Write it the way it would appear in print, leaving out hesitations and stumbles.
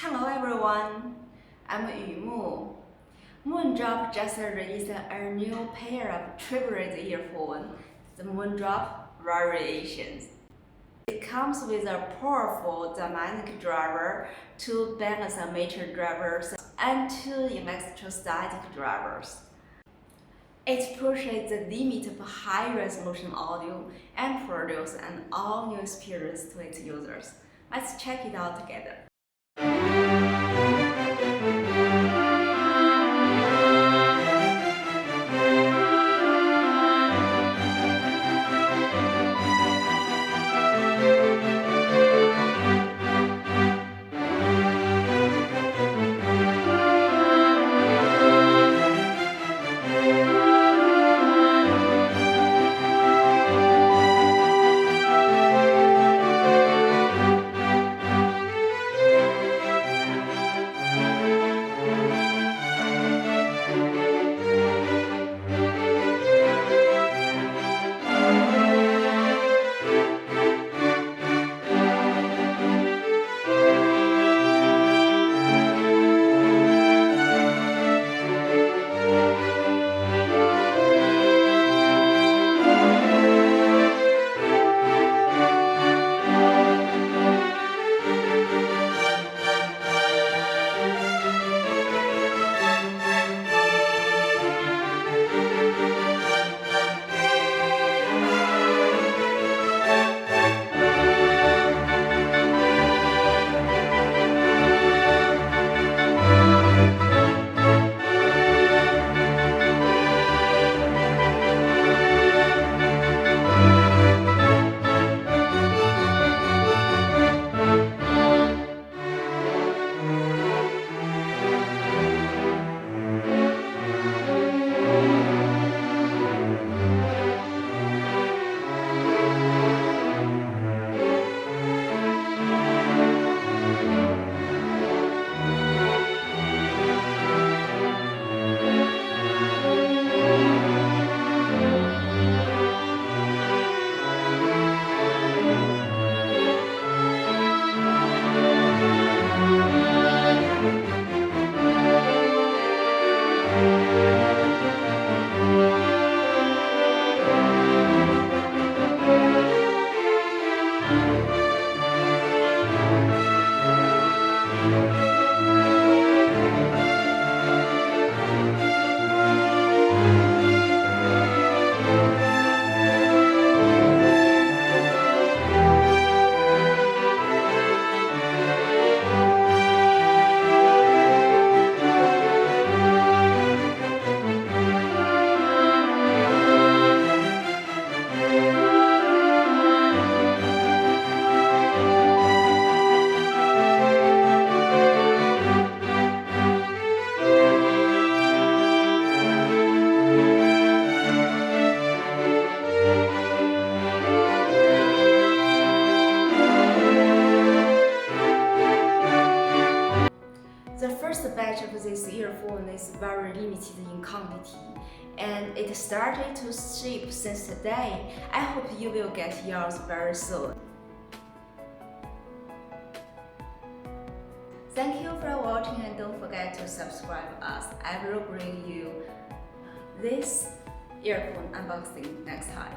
Hello everyone, I'm Yumu. Moondrop just released a new pair of Tribrid earphones, the Moondrop Variation. It comes with a powerful dynamic driver, 2 balance emitter drivers, and 2 electrostatic drivers. It pushes the limit of high-resolution audio and produces an all-new experience to its users. Let's check it out together. The first batch of this earphone is very limited in quantity, and it started to ship since today. I hope you will get yours very soon. Thank you for watching, and don't forget to subscribe us. I will bring you this earphone unboxing next time.